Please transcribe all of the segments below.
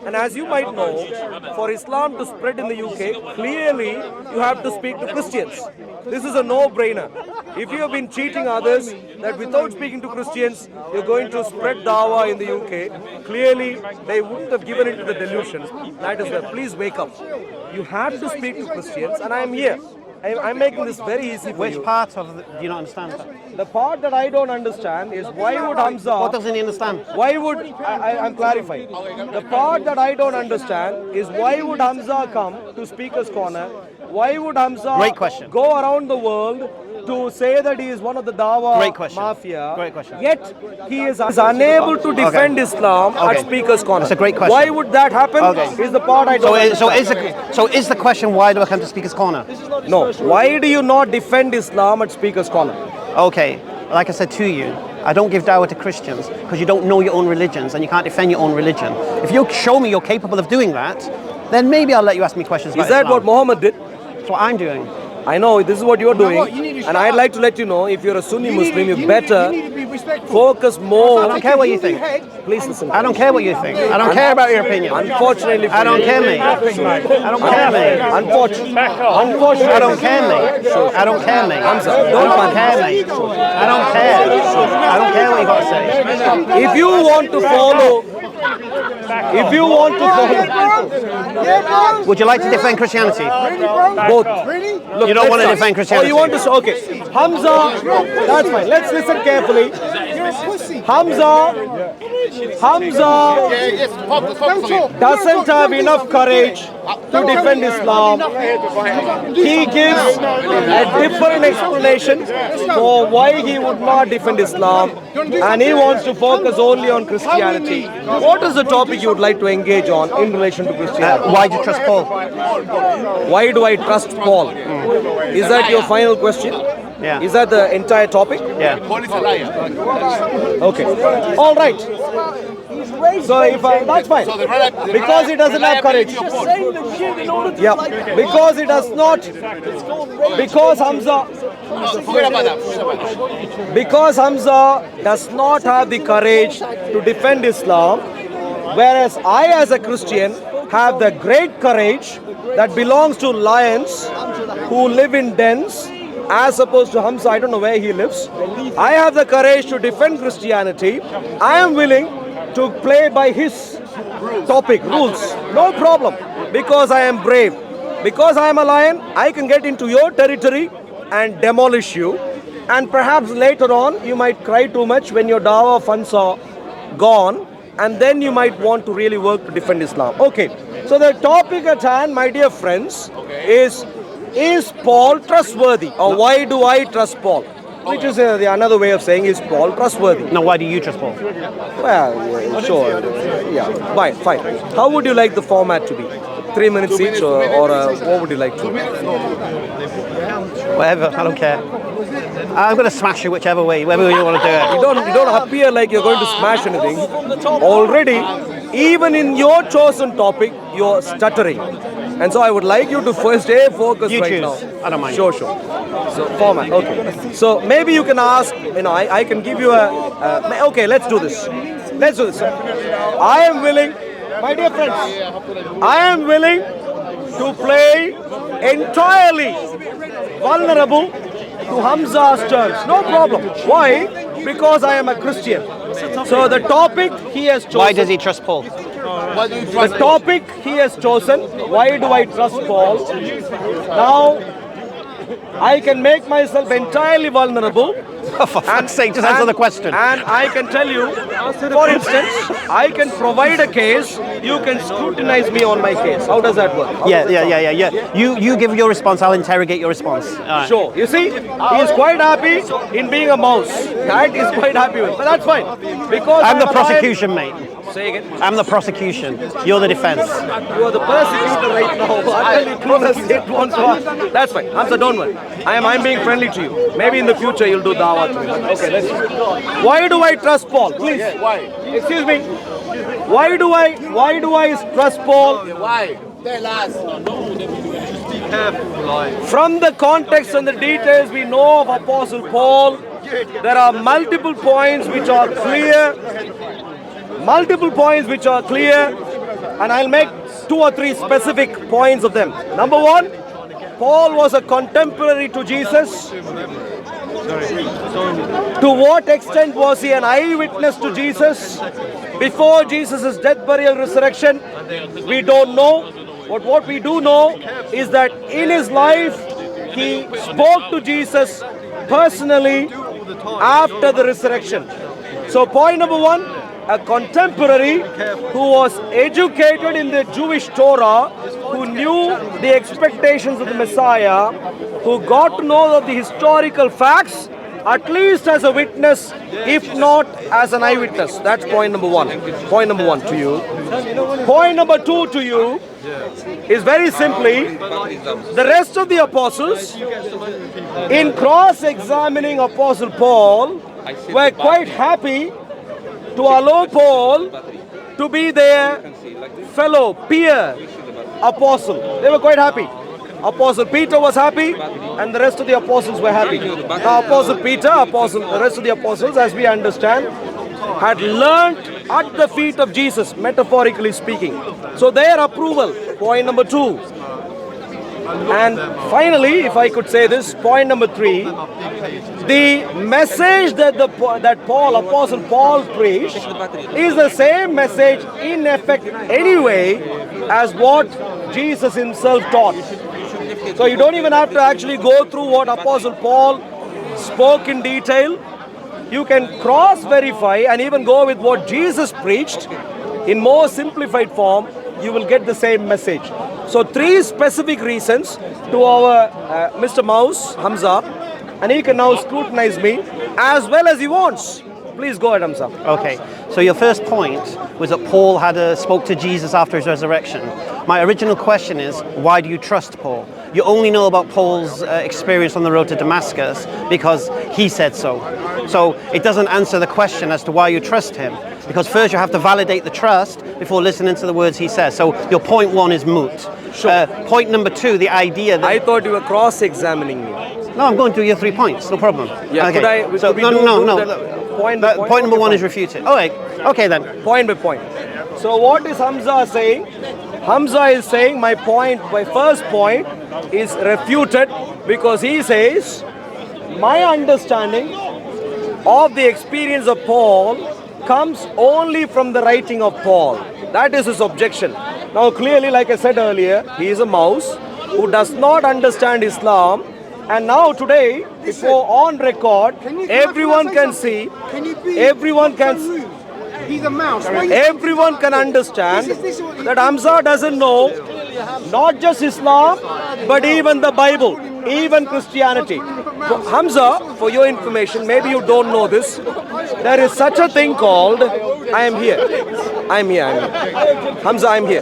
And as you might know, for Islam to spread in the UK, clearly you have to speak to Christians. This is a no-brainer. If you have been cheating others that without speaking to Christians, you're going to spread Dawah in the UK, clearly they wouldn't have given into the delusions. That is why, please wake up. You have to speak to Christians, and I'm here. I'm making this very easy for you. Which part of do you not understand? The part that I don't understand is why would Hamza... What doesn't he understand? Why would... I'm clarifying. The part that I don't understand is why would Hamza come to Speaker's Corner? Why would Hamza Great question. go around the world to say that he is one of the Dawah mafia? Great question. Yet he is unable to defend Islam at Speaker's Corner. That's a great question. Why would that happen? Is the part I don't understand. So is the question, why do I come to Speaker's Corner? No. Why do you not defend Islam at Speaker's Corner? Okay, like I said to you, I don't give dawah to Christians because you don't know your own religions and you can't defend your own religion. If you show me you're capable of doing that, then maybe I'll let you ask me questions about Islam. Is that what Muhammad did? That's what I'm doing. I know this is what you're doing, and I'd like to let you know, if you're a Sunni Muslim, you better focus more. I don't care what you think. Please listen. I don't care what you think. I don't care about your opinion. Unfortunately, I don't care, mate. I don't care, mate. Unfortunately, I don't care, mate. I don't care, mate. Hamza, don't care, mate. I don't care. I don't care what you got to say. If you want to follow, would you like to defend Christianity? both. You don't want to defend Christianity. Oh, you want to? Okay, Hamza. That's fine. Let's listen carefully. Hamza doesn't have enough courage to defend Islam. He gives a different explanation for why he would not defend Islam, and he wants to focus only on Christianity. What is the topic you would like to engage on in relation to Christianity? Why do you trust Paul? Why do I trust Paul? Is that your final question? Yeah. Is that the entire topic? Yeah. Okay. All right. So if that's fine. Because he doesn't have courage. Yeah. Because he does not. Because Hamza does not have the courage to defend Islam, whereas I, as a Christian, have the great courage that belongs to lions who live in dens, as opposed to Hamza. I don't know where he lives. I have the courage to defend Christianity. I am willing to play by his topic, rules. No problem. Because I am brave. Because I am a lion, I can get into your territory and demolish you. And perhaps later on, you might cry too much when your Dawah funds are gone. And then you might want to really work to defend Islam. Okay. So the topic at hand, my dear friends, is Paul trustworthy? Or why do I trust Paul? Which is another way of saying, is Paul trustworthy? Now, why do you trust Paul? Well, sure. Yeah, fine. How would you like the format to be? 3 minutes each, or what would you like to? Whatever, I don't care. I'm going to smash you whichever way, whether you want to do it. You don't appear like you're going to smash anything. Already, even in your chosen topic, you're stuttering. And so I would like you to first focus you right choose. now. I don't mind. Sure. So format, okay. So maybe you can ask, I can give you okay, let's do this. I am willing, my dear friends, I am willing to play entirely vulnerable to Hamza's terms. No problem. Why? Because I am a Christian. So the topic he has chosen. Why does he trust Paul? The topic he has chosen. Why do I trust Paul? Now, I can make myself entirely vulnerable. For fuck's sake, just answer the question. And I can tell you, for instance, I can provide a case, you can scrutinize me on my case. How does that work? Yeah. You give your response, I'll interrogate your response. Sure. You see, he is quite happy in being a mouse. That is quite happy with. But that's fine. Because I'm the prosecution, mate. Say again. I'm the prosecution. You're the defense. You are the persecutor right now. That's fine. Hamza, don't worry. I'm being friendly to you. Maybe in the future you'll do Dawah to me. Okay, let's see. Why do I trust Paul? Please. Why? Excuse me. Why do I trust Paul? Why? Tell us. From the context and the details we know of Apostle Paul, there are multiple points which are clear. and I'll make 2 or 3 specific points of them. Number one, Paul was a contemporary to Jesus. To what extent was he an eyewitness to Jesus? Before Jesus' death, burial, resurrection, we don't know. But what we do know is that in his life, he spoke to Jesus personally after the resurrection. So point number one, a contemporary who was educated in the Jewish Torah, who knew the expectations of the Messiah, who got to know of the historical facts, at least as a witness, if not as an eyewitness. That's point number one. Point number one to you. Point number two to you is very simply, the rest of the apostles, in cross-examining Apostle Paul, were quite happy to allow Paul to be their fellow, peer apostle. They were quite happy. Apostle Peter was happy, and the rest of the apostles were happy. Now, Apostle Peter, the rest of the apostles, as we understand, had learnt at the feet of Jesus, metaphorically speaking. So their approval, point number two. And finally, if I could say this, point number three, the message that Apostle Paul preached is the same message in effect anyway as what Jesus himself taught. So you don't even have to actually go through what Apostle Paul spoke in detail. You can cross-verify and even go with what Jesus preached in more simplified form. You will get the same message. So 3 specific reasons to our Mr. Mouse, Hamza, and he can now scrutinize me as well as he wants. Please go ahead, Hamza. Okay, so your first point was that Paul had spoke to Jesus after his resurrection. My original question is, why do you trust Paul? You only know about Paul's experience on the road to Damascus because he said so. So it doesn't answer the question as to why you trust him. Because first you have to validate the trust before listening to the words he says. So your point one is moot. Sure. Point number two, the idea that... I thought you were cross-examining me. No, I'm going through your 3 points, no problem. Yeah, okay. Point number one is refuted. All right, okay then. Point by point. So what is Hamza saying? Hamza is saying my first point is refuted because he says, my understanding of the experience of Paul comes only from the writing of Paul. That is his objection. Now clearly, like I said earlier, he is a mouse who does not understand Islam. And now today, before on record, everyone can see, everyone can He's a mouse. Everyone can understand that Hamza doesn't know not just Islam, but even the Bible, even Christianity. So, Hamza, for your information, maybe you don't know this, there is such a thing called, I am here. Hamza, I'm here.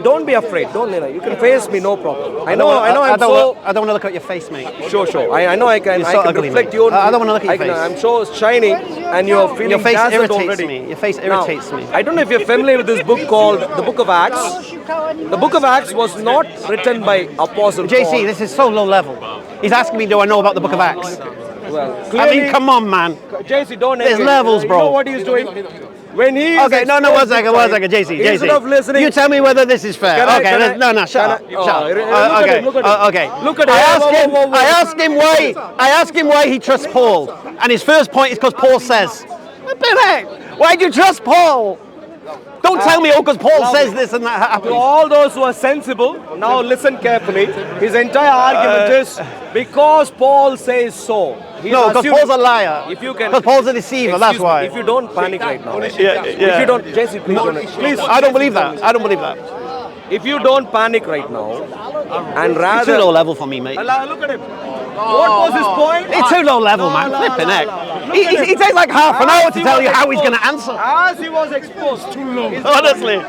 Don't be afraid. You can face me, no problem. I don't want to look at your face, mate. Sure. I know I can. You're so I can ugly, reflect mate. your. I don't want to look at your face. I'm so shiny, and you're feeling your face dazzled irritates already. me. Your face irritates me. I don't know if you're familiar with this book called the Book of Acts. The Book of Acts was not written by Apostle Paul. JC, this is so low level. He's asking me, do I know about the Book of Acts? Well, I clearly, mean, come on, man. JC, don't. There's levels, bro. You know what he's doing? When he is okay, no, one second, JC. Instead of listening, you tell me whether this is fair. Shut up. Look at him. I ask him why he trusts Paul, and his first point is because Paul says. Why do you trust Paul? Don't tell me, because Paul says this and that happens. To all those who are sensible, now listen carefully. His entire argument is because Paul says so. No, because Paul's a liar. Because Paul's a deceiver, that's why. If you don't panic right now. If you don't, Jesse, please don't. Please. I don't believe that. If you don't panic right now, and rather... It's too low level for me, mate. Look at him. What was his point? It's too low level, man. Flipping heck. He takes like half an hour to tell you how he's going to answer. As he was exposed. Too low. Honestly.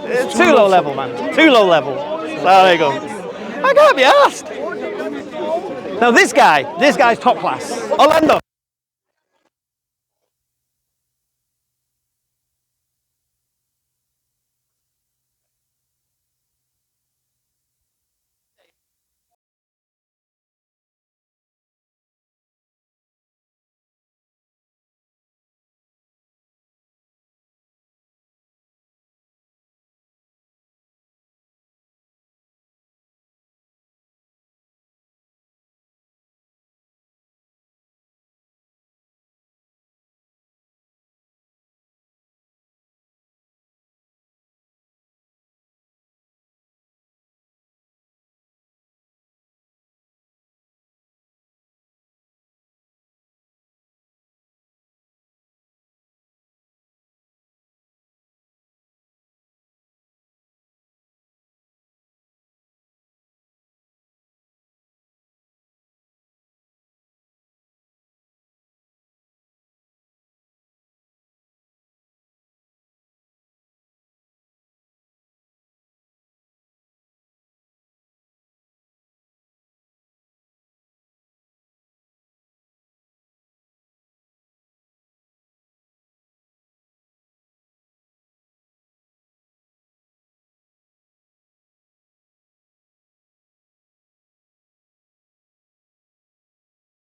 It's too low level, man. Too low level. So there you go. I can't be asked. Now this guy's top class. Orlando.